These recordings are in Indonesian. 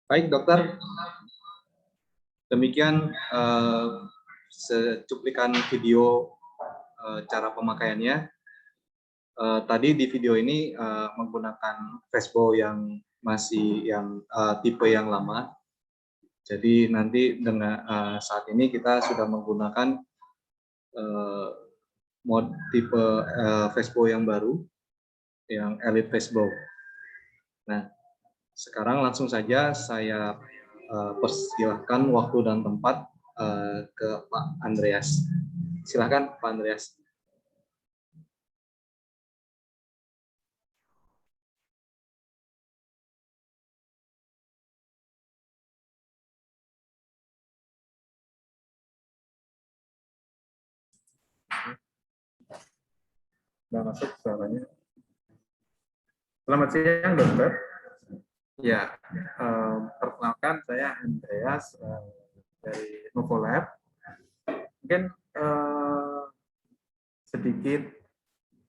Baik, dokter. Demikian secuplikan video cara pemakaiannya. Tadi di video ini menggunakan Facebook yang masih tipe yang lama. Jadi nanti dengan saat ini kita sudah menggunakan mod tipe Facebook yang baru, yang Elite Facebook. Nah, sekarang langsung saja saya persilahkan waktu dan tempat ke Pak Andreas. Silakan Pak Andreas. Sudah masuk suaranya. Selamat siang, dokter. Ya, perkenalkan saya Andreas dari Novolab. Mungkin sedikit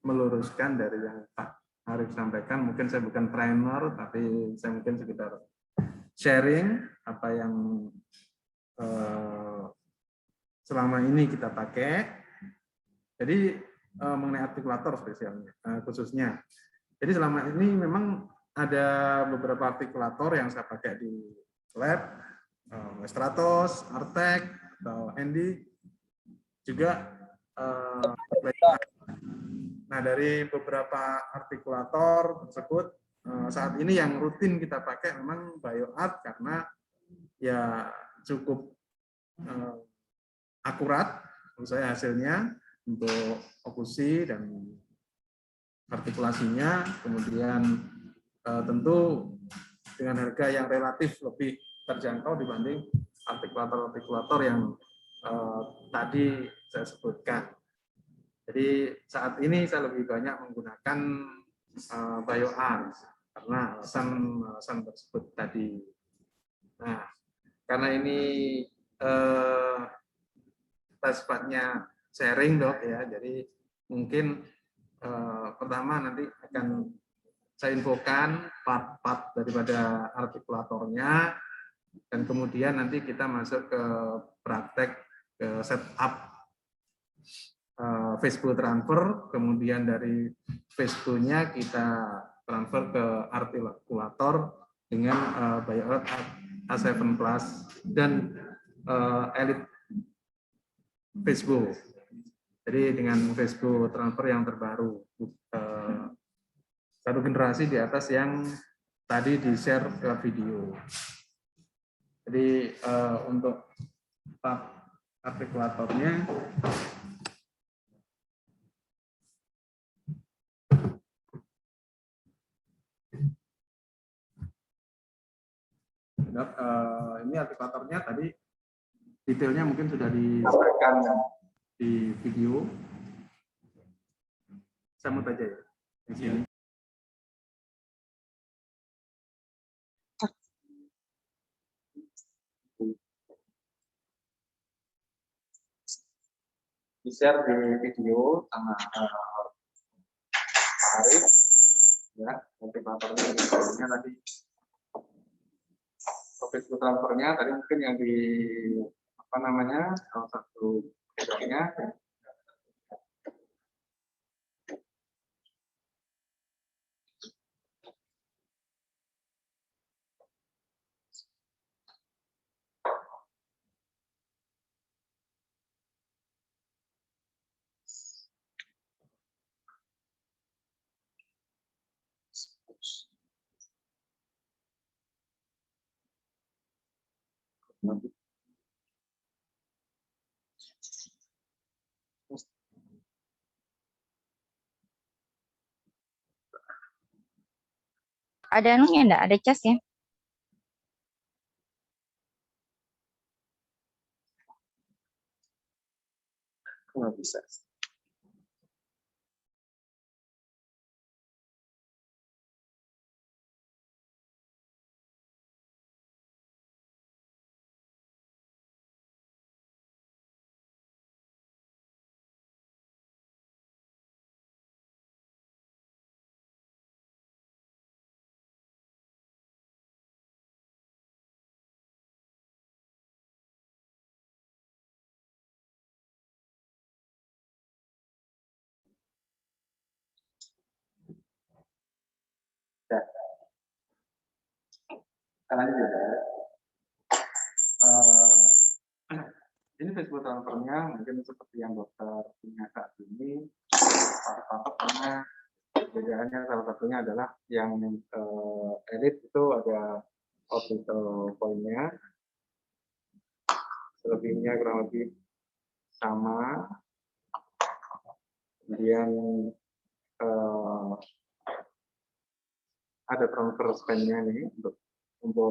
meluruskan dari yang Pak Arif sampaikan. Mungkin saya bukan trainer, tapi saya mungkin sekitar sharing apa yang selama ini kita pakai. Jadi mengenai artikulator spesialnya, khususnya. Jadi selama ini memang ada beberapa artikulator yang saya pakai di lab, Stratos, Artek, atau Handy, juga nah dari beberapa artikulator tersebut saat ini yang rutin kita pakai memang BioArt karena ya cukup akurat menurut saya hasilnya untuk okusi dan artikulasinya, kemudian tentu dengan harga yang relatif lebih terjangkau dibanding artikulator-artikulator yang tadi saya sebutkan. Jadi saat ini saya lebih banyak menggunakan BioArt karena alasan tersebut tadi. Nah, karena ini kita sifatnya sharing, dok, ya. Jadi mungkin pertama nanti akan saya infokan part-part daripada artikulatornya, dan kemudian nanti kita masuk ke praktek ke setup Facebook transfer, kemudian dari Facebook-nya kita transfer ke artikulator dengan BioArt A7 Plus dan Elite Facebook. Jadi dengan Facebook transfer yang terbaru, satu generasi di atas yang tadi di-share ke video. Jadi untuk artikulatornya ini artikulatornya tadi detailnya mungkin sudah disampaikan di video. Saya mau aja ya. Di sini. Di-share di video sama Pak Arif, ya, artikulatornya tadi. Topik transfernya tadi mungkin yang di salah satu programnya ada anunya enggak? Ada cas ya? Nggak bisa. Ya, lanjut ya. Ini Facebook transfernya mungkin seperti yang dokter punya saat ini, karena perbedaannya salah satunya adalah yang elite itu ada orbital poinnya, selebihnya kurang lebih sama. Kemudian ada transfer spend-nya nih untuk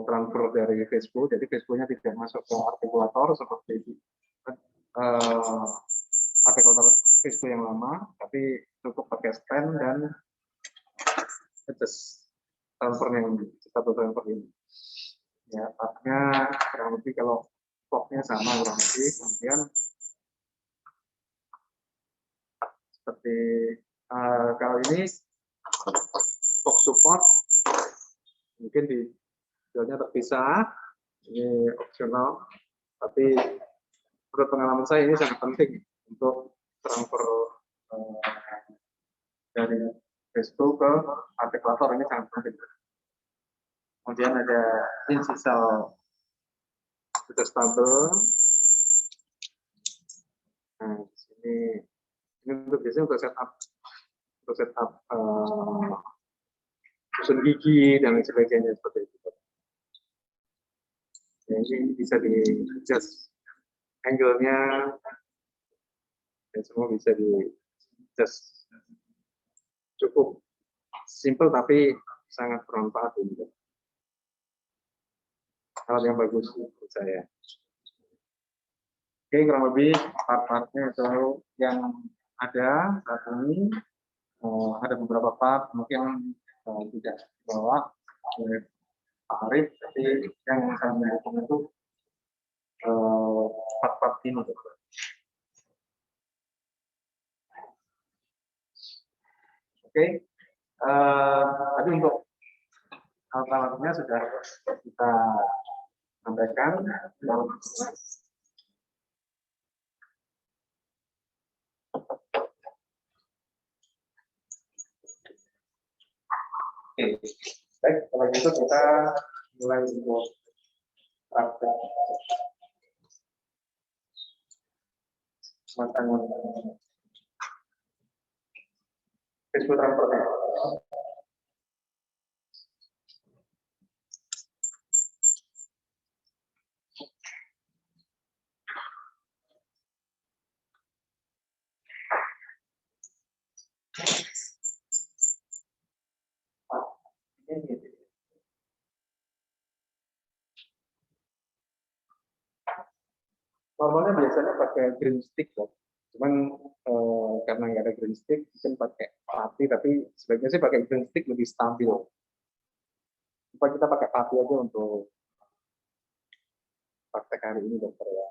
transfer dari Facebook, jadi Facebooknya tidak masuk ke artikulator seperti itu. Artikulator Facebook yang lama, tapi cukup pakai spend dan adjust transfernya ini, satu transfer ini. Ya, pathnya kurang lebih kalau vlognya sama kurang lebih, kemudian seperti kalau ini box support mungkin di jualnya terpisah, ini opsional, tapi menurut pengalaman saya ini sangat penting untuk transfer dari Facebook ke artikulator, ini sangat penting. Kemudian ada incisional adjustable. Nah, di sini ini untuk biasanya untuk setup susun gigi dan lain sebagainya seperti itu. Ya, ini bisa di adjust angle-nya dan semua bisa di adjust. Cukup simple tapi sangat bermanfaat juga. Hal yang bagus menurut saya. Oke, kurang lebih part-partnya itu yang ada saat ini. Ada beberapa part mungkin tidak dibawa oleh Pak Arif, tapi yang saya mendukung itu part-part ini. Oke, tadi untuk alat-alatnya sudah kita sampaikan. Oke, baik, kalau gitu kita mulai untuk praktek matang Facebook transfer. Normalnya biasanya pakai green stick loh. Cuman karena nggak ada green stick, mungkin pakai pati, tapi sebaiknya sih pakai green stick lebih stabil. Supaya kita pakai pati aja untuk praktek hari ini dokter ya.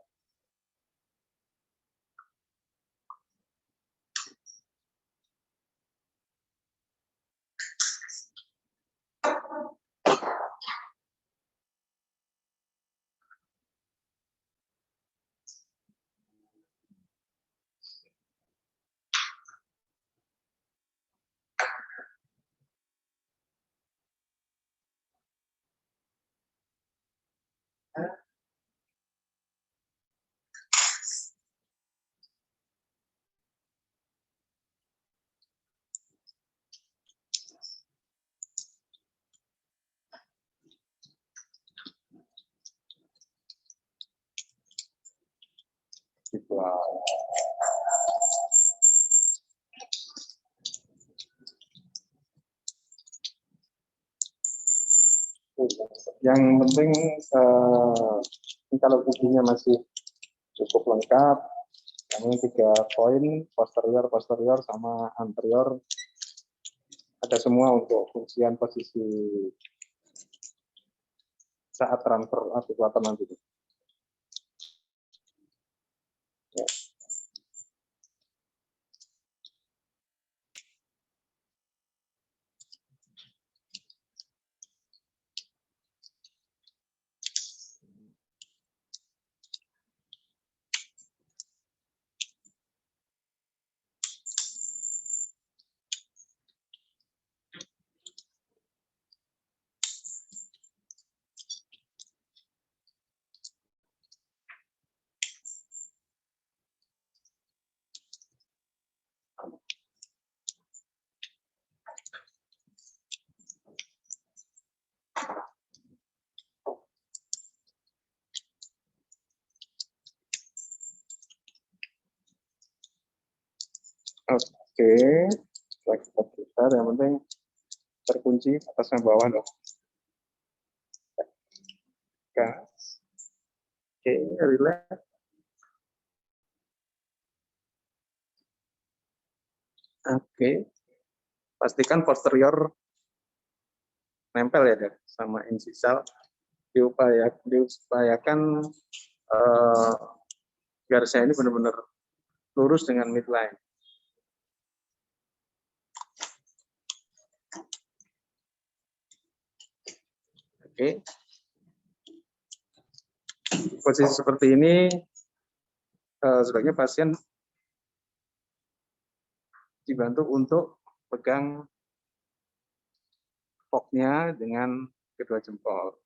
Gitu. Yang penting kalau giginya masih cukup lengkap, Namanya 3 poin, posterior, sama anterior. Ada semua untuk fungsian posisi saat transfer artikulator nanti. Ya. Oke, lagi kita yang penting terkunci atasnya bawah dong. Gas. Oke, relax. Oke, pastikan posterior nempel ya Dek, sama insisal. Diupayakan garisnya ini benar-benar lurus dengan midline. Oke. Posisi seperti ini sebaiknya pasien dibantu untuk pegang forknya dengan kedua jempol.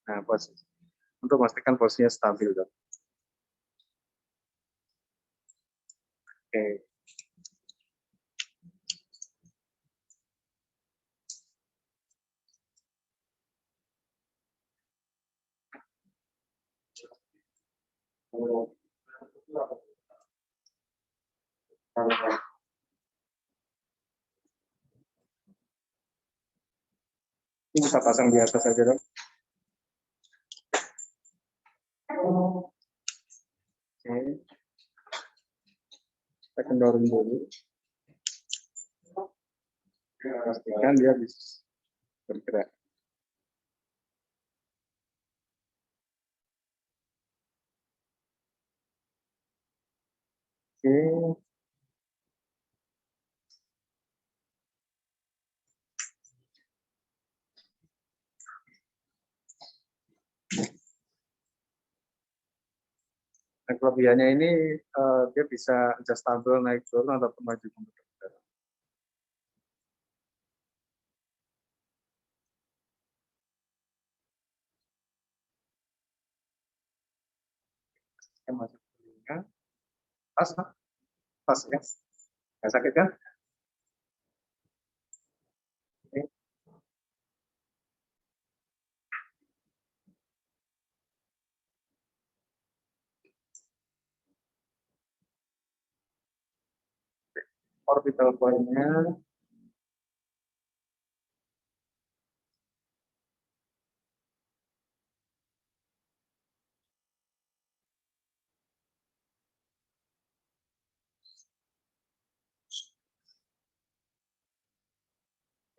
Nah, posisi untuk memastikan posisinya stabil, Dok. Oke. Ini kita pasang di atas saja, Dok. Oke. Kita kendorin dulu. Pastikan dia bisa bergerak. Oke. Nah, kelebihannya ini dia bisa adjustable naik turun ataupun maju mundur. Yang masuk telinga, pas ya, nggak sakit kan? Oke. Orbital point-nya.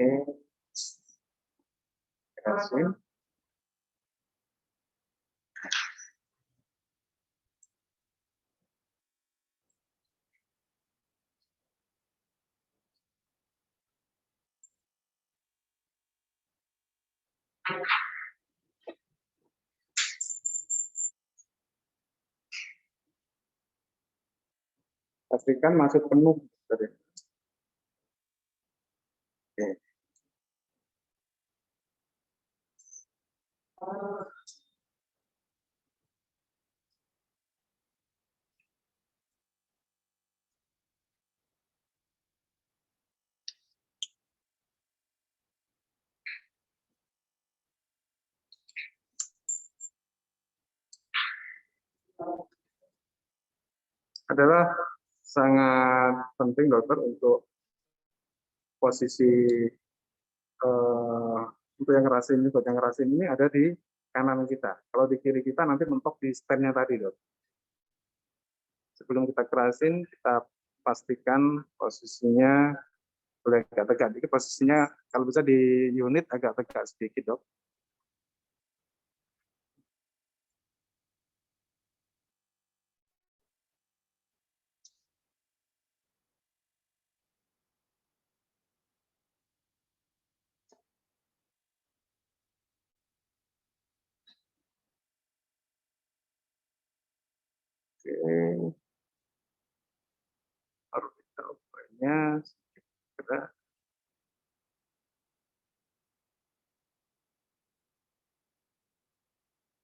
Oke. Kasih. Pastikan masuk penuh. Oke. Adalah sangat penting dokter untuk posisi untuk yang ngerasin ini ada di kanan kita. Kalau di kiri kita nanti mentok di stand-nya tadi, Dok. Sebelum kita kerasin, kita pastikan posisinya boleh agak tegak. Jadi posisinya kalau bisa di unit agak tegak sedikit, Dok. Oke, baru kita ubahnya segera.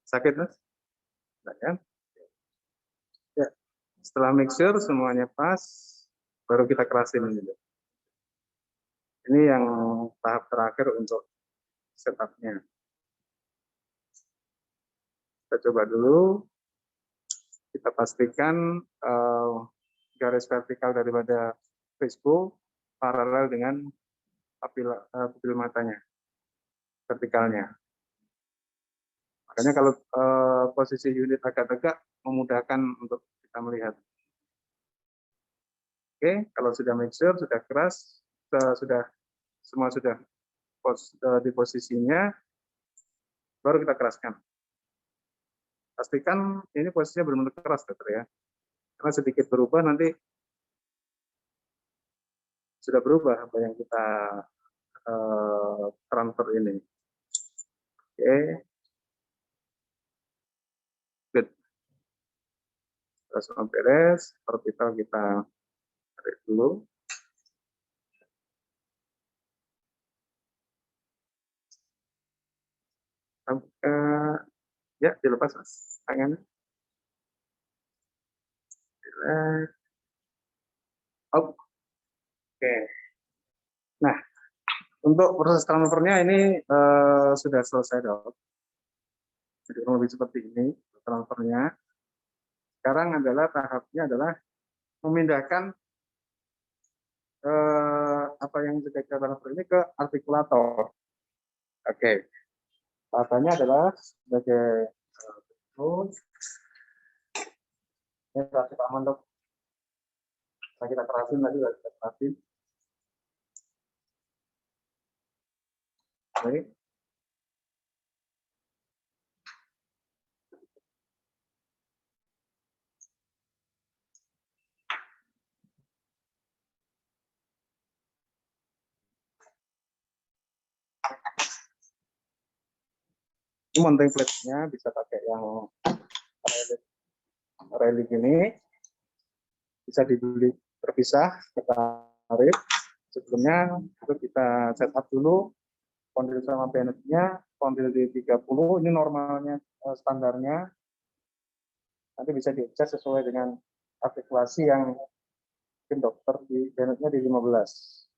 Sakit, Mas? Enggak kan? Ya. Setelah mixer semuanya pas, baru kita kerasin ini. Ini yang tahap terakhir untuk setupnya. Kita coba dulu. Kita pastikan garis vertikal daripada Facebook paralel dengan pupil matanya, vertikalnya. Makanya kalau posisi unit agak tegak memudahkan untuk kita melihat. Oke, kalau sudah mixer, sudah keras, semua sudah di posisinya, baru kita keraskan. Pastikan ini posisinya benar-benar keras, Dokter, ya. Karena sedikit berubah nanti sudah berubah apa yang kita transfer ini. Oke, good. Terus semua beres, vertikal kita tarik dulu. Ya, dilepas, Mas, tangannya. Oke. Nah, untuk proses transfernya ini sudah selesai, Dok. Jadi kurang lebih seperti ini transfernya. Sekarang adalah tahapnya adalah memindahkan apa yang sudah kita transfer ini ke artikulator. Oke. Tahapannya adalah sebagai ini relatif aman, Dok. Nah, kita kerasin tadi, kita kerasin. Baik. Ini mounting plate-nya bisa pakai yang relic ini, bisa dibeli terpisah, kita tarik. Sebelumnya itu kita setup dulu kondil sama banet-nya, kondil di 30, ini normalnya standarnya. Nanti bisa di-adjust sesuai dengan artikulasi yang mungkin dokter di banet-nya di 15.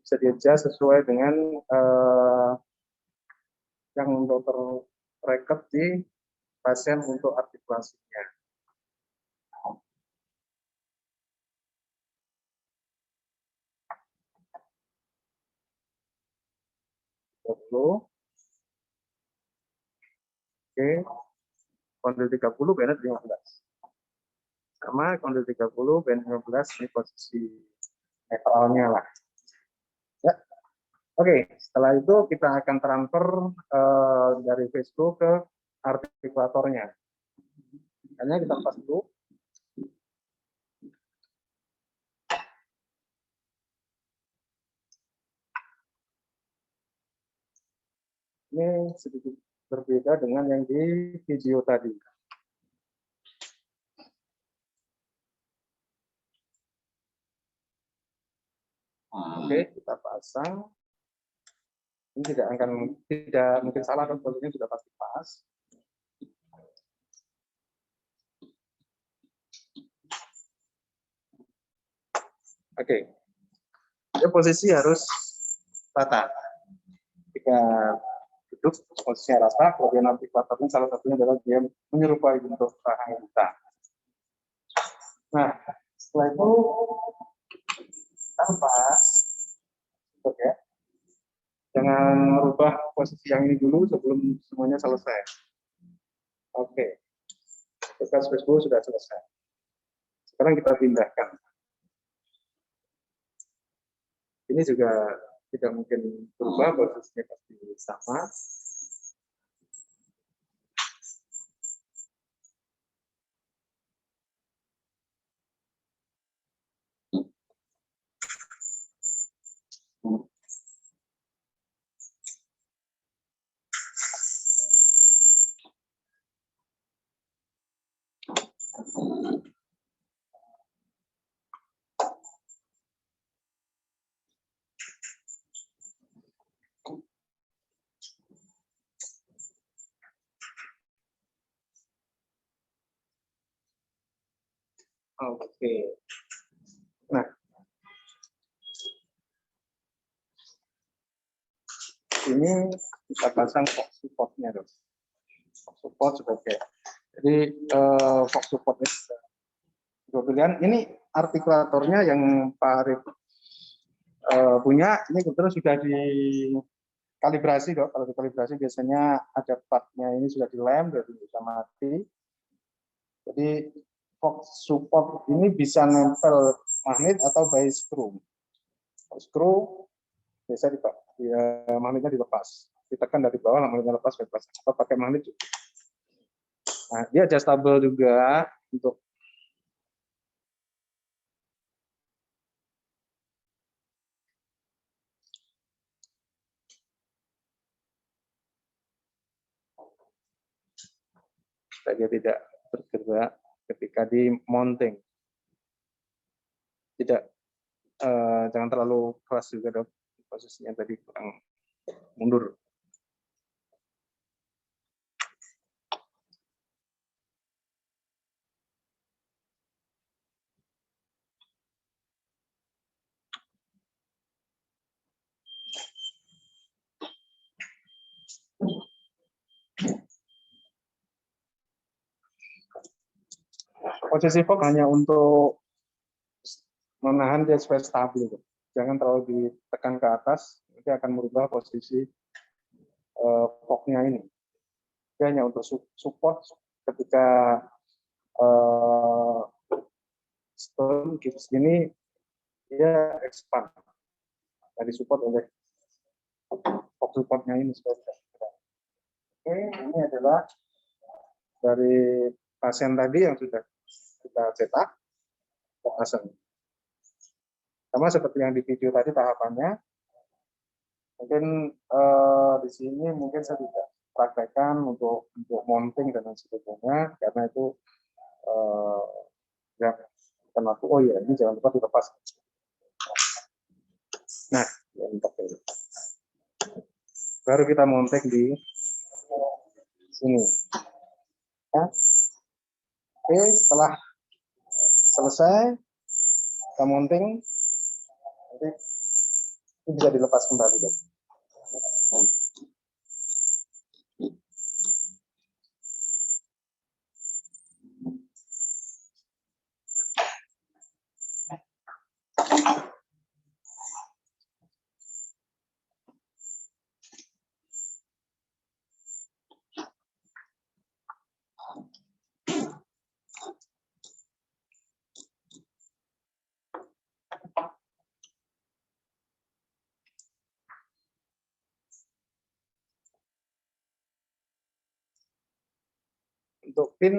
Bisa di-adjust sesuai dengan yang dokter record di pasien untuk artikulasinya. Oke, kondil 30, banet 15. Sama kondil 30, banet 15, ini posisi netralnya lah. Ya. Oke, setelah itu kita akan transfer dari Facebook ke artikulatornya. Hanya kita lepas dulu. Ini sedikit berbeda dengan yang di video tadi. Oke, kita pasang. Ini tidak mungkin salah, kan posisinya sudah pasti pas. Oke, ini posisi harus rata. Jika duduk posisinya rata, kemudian artikulatornya salah satunya adalah dia menyerupai bentuk rahang kita. Nah, setelah itu kita lepas, ya. Jangan merubah posisi yang ini dulu sebelum semuanya selesai. Oke. tugas Facebook sudah selesai. Sekarang kita pindahkan. Ini juga tidak mungkin berubah, posisinya pasti sama. Oke. Nah, ini kita pasang Fox support-nya, dong. Fox support sebagai. Jadi Fox support ini dua pilihan. Ini artikulatornya yang Pak Arif punya. Ini kebetulan sudah dikalibrasi, dok. Kalau dikalibrasi biasanya ada platnya ini sudah dilem, jadi bisa mati. Jadi Fox support ini bisa nempel magnet atau by screw. Screw biasa magnetnya dilepas, ditekan dari bawah, magnetnya lepas, atau pakai magnet juga. Nah, dia adjustable juga untuk dia tidak bergerak ketika di mounting. Tidak, jangan terlalu keras juga, dok. Posisinya tadi kurang mundur. Posisi Fox hanya untuk menahan dia supaya stabil. Jangan terlalu ditekan ke atas, nanti akan merubah posisi Fox-nya ini. Dia hanya untuk support ketika stone gips ini dia expand. Dari support oleh Fox support-nya ini. Oke, ini adalah dari pasien tadi yang sudah kita cetak, kita pasang. Sama seperti yang di video tadi tahapannya. Mungkin di sini mungkin saya tidak praktekkan untuk mounting dan lain sebagainya, karena itu ya kenapa? Oh iya, ini jangan lupa dilepas. Nah, yang penting. Baru kita mounting di sini. Ya. Oke, setelah selesai kita mounting, nanti ini bisa dilepas kembali. Untuk pin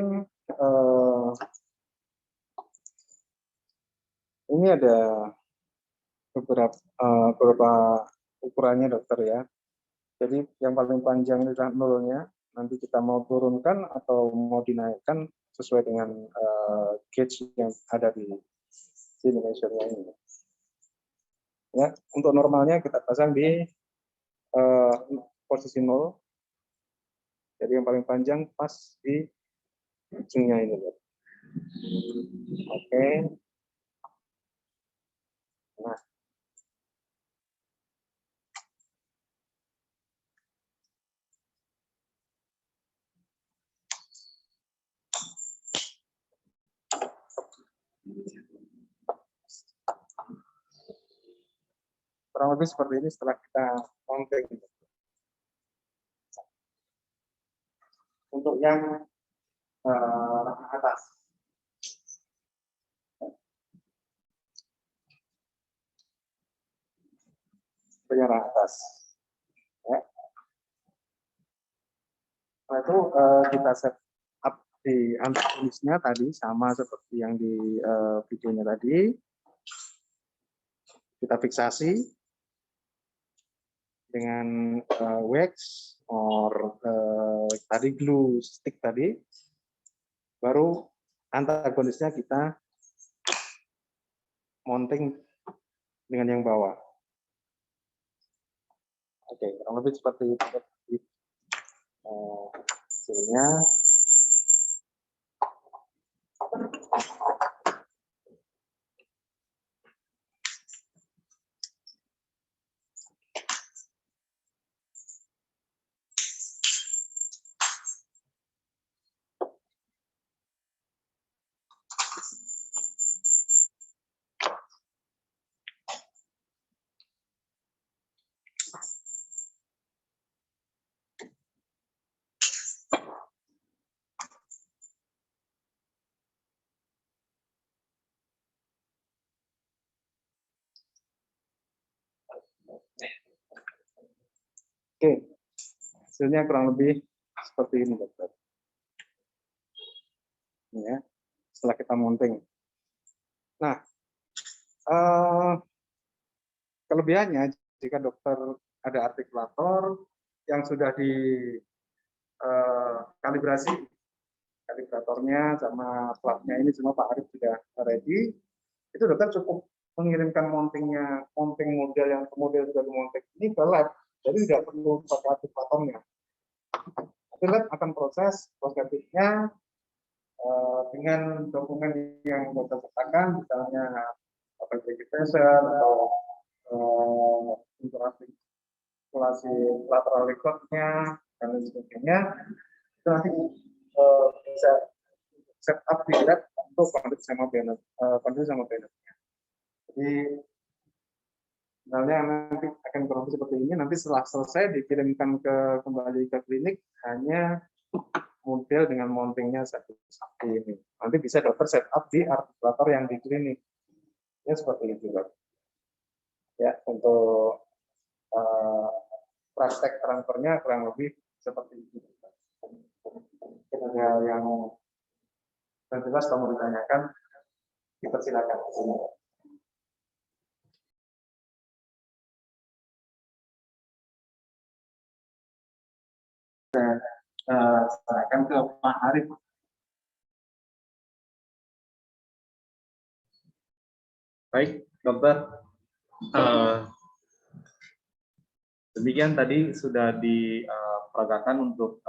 ini ada beberapa ukurannya, dokter ya. Jadi yang paling panjang itu nolnya, nanti kita mau turunkan atau mau dinaikkan sesuai dengan gauge yang ada di measurenya ini. Ya, untuk normalnya kita pasang di posisi 0. Jadi yang paling panjang pas di ujungnya ini. Oke. Nah, kurang lebih seperti ini setelah kita mounting. Untuk yang ranah atas. Ranah atas. Ya. Nah, itu kita set up di antagonisnya tadi sama seperti yang di videonya tadi. Kita fiksasi dengan wax or tadi glue stick tadi. Baru antagonisnya kita mounting dengan yang bawah. Oke, kurang lebih seperti itu. Hasilnya. Oke, hasilnya kurang lebih seperti ini, dokter. Ya, setelah kita mounting. Nah, kelebihannya jika dokter ada artikulator yang sudah di kalibratornya sama platnya ini semua Pak Arif sudah ready, itu dokter cukup mengirimkan mounting model yang model sudah dimonting ini ke lab, jadi tidak perlu pakai artikulatornya. Nanti lab akan proses positifnya dengan dokumen yang dokter sertakan, misalnya application atau interartikulasi lateral recordnya dan lain sebagainya, itu nanti bisa set up di lab untuk kondisi sama Bennett. Jadi sebenarnya nanti akan kurang seperti ini. Nanti setelah selesai dikirimkan kembali ke klinik hanya model dengan mountingnya seperti ini. Nanti bisa dokter set up di artikulator yang di klinik. Ya seperti itu, Dok. Ya, untuk praktek transfernya kurang lebih seperti itu. Mungkin ada yang jelas kamu ditanyakan, dipersilakan. Serahkan ke Pak Arif. Baik, dokter. Demikian tadi sudah diperagakan untuk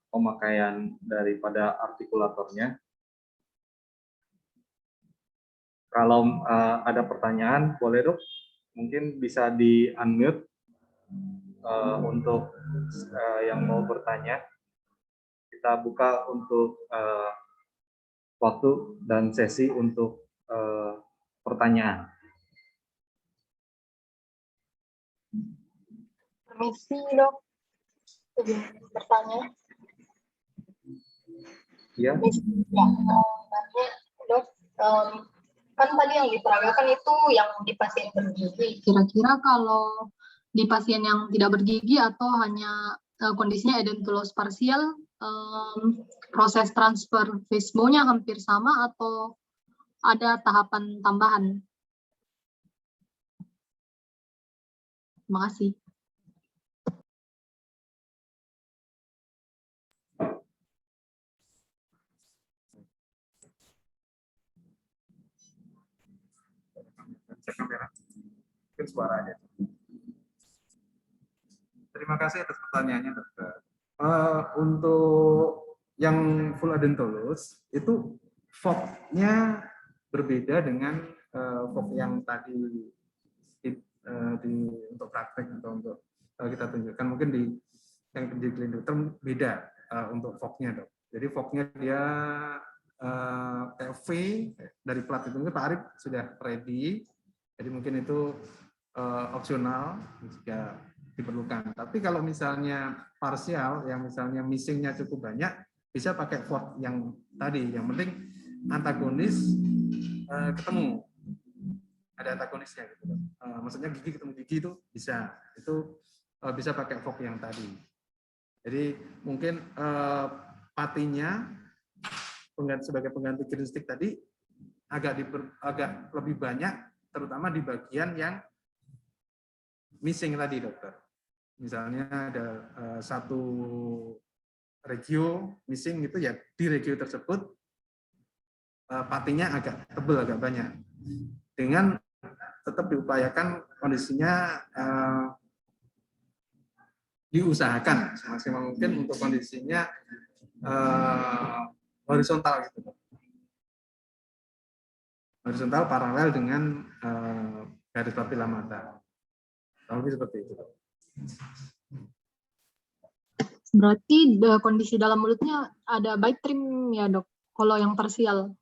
pemakaian daripada artikulatornya. Kalau ada pertanyaan, boleh dok, mungkin bisa di-unmute untuk yang mau bertanya. Kita buka untuk waktu dan sesi untuk pertanyaan. Permisi dok, izin bertanya. Ya. Ya, dok, kan tadi yang diperagakan itu yang di pasien bergigi. Kira-kira kalau di pasien yang tidak bergigi atau hanya kondisinya edentulous parsial, proses transfer Fishbone-nya hampir sama atau ada tahapan tambahan? Terima kasih. Cek kamera. Mungkin suaranya. Terima kasih atas pertanyaannya, dokter. Untuk yang full edentulous itu fog-nya berbeda dengan fog yang tadi untuk praktek atau untuk kita tunjukkan mungkin di yang di klinik beda untuk fog-nya, dok. Jadi fog-nya dia V dari plat itu Pak Arif sudah ready. Jadi mungkin itu opsional jika diperlukan. Tapi kalau misalnya parsial yang misalnya missingnya cukup banyak, bisa pakai fork yang tadi. Yang penting antagonis ketemu, ada antagonisnya gitu. Maksudnya gigi ketemu gigi itu bisa. Itu bisa pakai fork yang tadi. Jadi mungkin patinya sebagai pengganti green stick tadi agak lebih banyak, terutama di bagian yang missing tadi, dokter. Misalnya ada satu regio missing gitu ya, di regio tersebut patinya agak tebal, agak banyak. Dengan tetap diupayakan kondisinya diusahakan semaksimal mungkin untuk kondisinya horizontal gitu. Horizontal paralel dengan garis papila mata. Tapi seperti itu. Berarti kondisi dalam mulutnya ada bite trim ya dok, kalau yang parsial?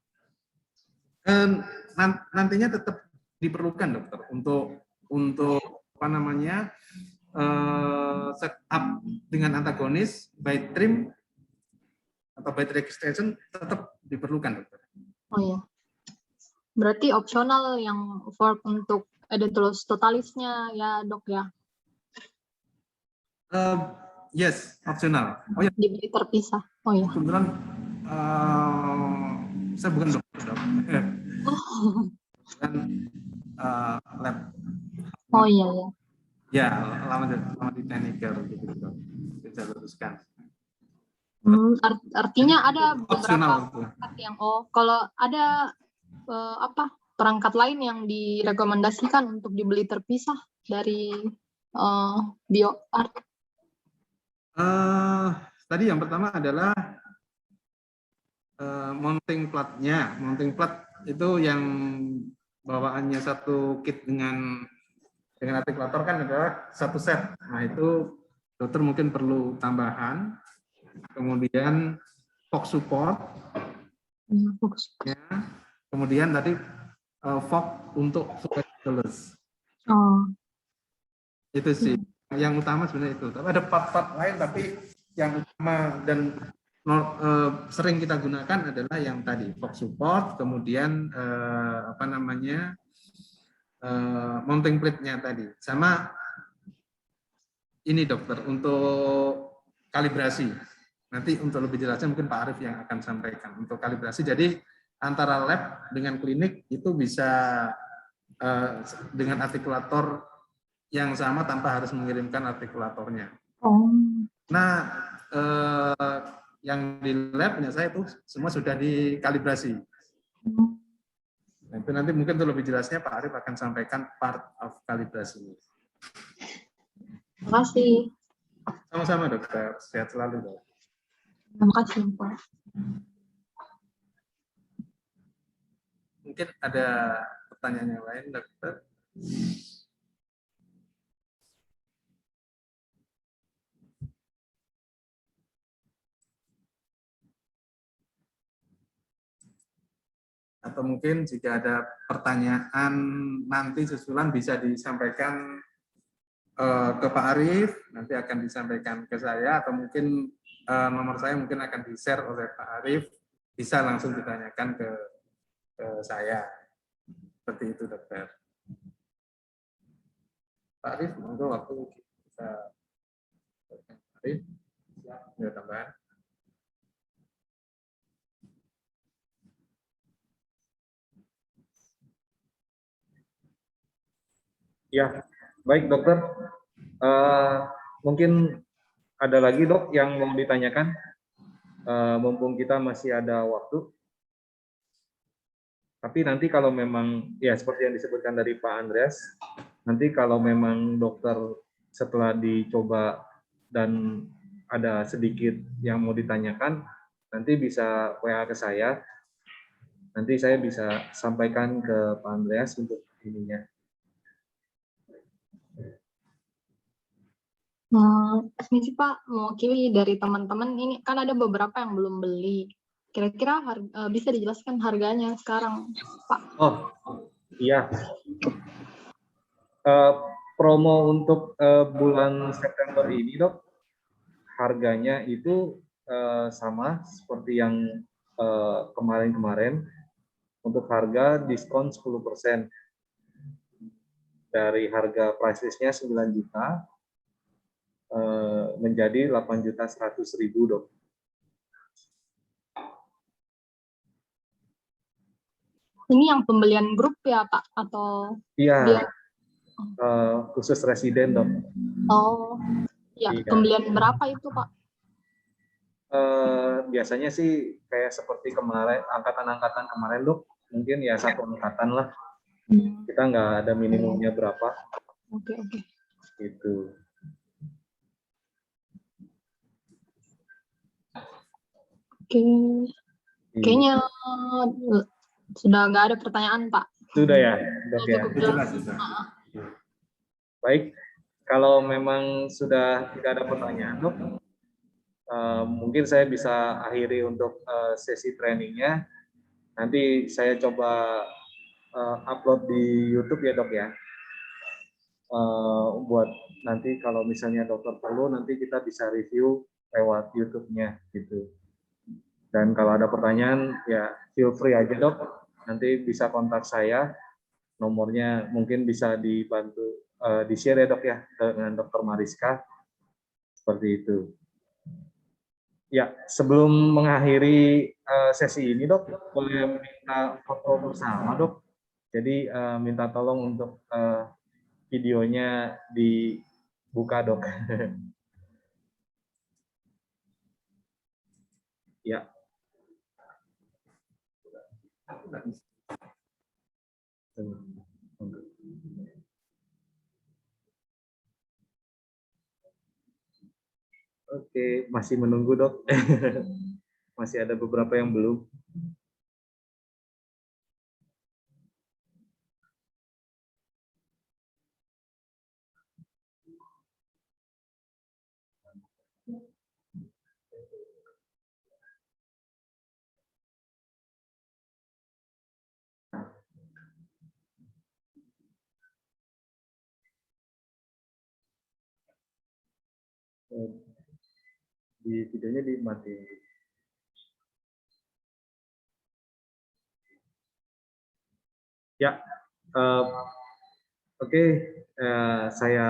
Nantinya tetap diperlukan dokter untuk apa namanya setup dengan antagonis, bite trim atau bite extension tetap diperlukan dokter. Oh ya, berarti opsional yang fork untuk edentulus totalisnya ya dok ya? Yes, opsional. Oh ya, Diberi terpisah. Oh ya. kebetulan saya bukan dokter, dok. Dan lab. Oh iya ya. Ya, lama di tekniker gitu, dok. Bisa luruskan. Artinya ada Opsional beberapa perangkat yang kalau ada perangkat lain yang direkomendasikan untuk dibeli terpisah dari BioArt. Tadi yang pertama adalah mounting platnya. Mounting plat itu yang bawaannya satu kit dengan artikulator kan adalah satu set. Nah itu dokter mungkin perlu tambahan. Kemudian Fox support. Ya. Kemudian tadi Fox untuk supercellus. Oh. Itu sih. Yang utama sebenarnya itu. Tapi ada part-part lain, tapi yang utama dan sering kita gunakan adalah yang tadi Fox support, kemudian apa namanya mounting plate-nya tadi. Sama ini dokter untuk kalibrasi. Nanti untuk lebih jelasnya mungkin Pak Arief yang akan sampaikan untuk kalibrasi. Jadi antara lab dengan klinik itu bisa dengan artikulator yang sama tanpa harus mengirimkan artikulatornya. Oh. Nah, yang di lab punya saya itu semua sudah dikalibrasi. Nah, itu nanti mungkin untuk lebih jelasnya Pak Arief akan sampaikan part of kalibrasi. Terima kasih. Sama-sama dokter, sehat selalu dok. Terima kasih Pak. Mungkin ada pertanyaan yang lain dokter? Atau mungkin jika ada pertanyaan nanti susulan bisa disampaikan ke Pak Arief, nanti akan disampaikan ke saya, atau mungkin nomor saya mungkin akan di-share oleh Pak Arief, bisa langsung ditanyakan ke saya. Seperti itu dokter. Pak Arief, monggo waktu kita Pak Arief, ada tambahan? Ya, baik dokter. Mungkin ada lagi dok yang mau ditanyakan, mumpung kita masih ada waktu. Tapi nanti kalau memang, ya seperti yang disebutkan dari Pak Andreas, nanti kalau memang dokter setelah dicoba dan ada sedikit yang mau ditanyakan, nanti bisa WA ke saya. Nanti saya bisa sampaikan ke Pak Andreas untuk ininya. Ini sih Pak, mewakili dari teman-teman, ini kan ada beberapa yang belum beli. Kira-kira bisa dijelaskan harganya sekarang, Pak? Oh, iya. Promo untuk bulan September ini, dok, harganya itu sama seperti yang kemarin-kemarin. Untuk harga diskon 10%. Dari harga price list-nya 9 juta menjadi 8.100.000, Dok. Ini yang pembelian grup ya, Pak? Atau Iya, dia? khusus residen, Dok. Oh, ya. Iya. Pembelian berapa itu, Pak? Biasanya sih kayak seperti kemarin, angkatan-angkatan kemarin, Dok. Mungkin ya satu angkatan lah. Kita nggak ada minimumnya berapa. Oke. Gitu. Oke. Iya. Kayaknya sudah nggak ada pertanyaan, Pak. Sudah ya, Dok ya. Cukup jelas. Baik, kalau memang sudah tidak ada pertanyaan, Dok, mungkin saya bisa akhiri untuk sesi trainingnya. Nanti saya coba upload di YouTube ya, Dok ya. Buat nanti kalau misalnya dokter perlu, nanti kita bisa review lewat YouTube-nya gitu. Dan kalau ada pertanyaan, ya feel free aja, Dok. Nanti bisa kontak saya. Nomornya mungkin bisa dibantu di-share ya, Dok ya, dengan Dr. Mariska. Seperti itu. Ya, sebelum mengakhiri sesi ini, Dok, boleh minta foto bersama, Dok. Jadi minta tolong untuk videonya dibuka, Dok. Ya. Oke, masih menunggu, Dok. Masih ada beberapa yang belum. Di videonya dimatiin. Ya, oke, saya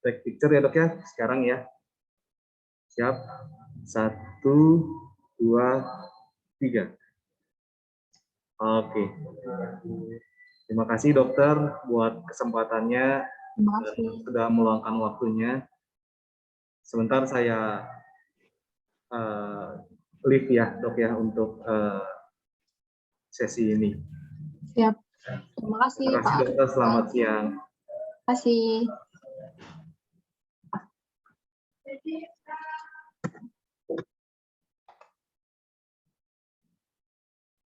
take picture ya, Dok ya, sekarang ya. Siap, 1, 2, 3. Oke. Terima kasih, Dokter, buat kesempatannya. Terima kasih. Sudah meluangkan waktunya. Sebentar saya leave ya, Dok ya, untuk sesi ini. Siap. Terima kasih, Terima kasih, Pak. Dokter. Selamat siang. Terima kasih.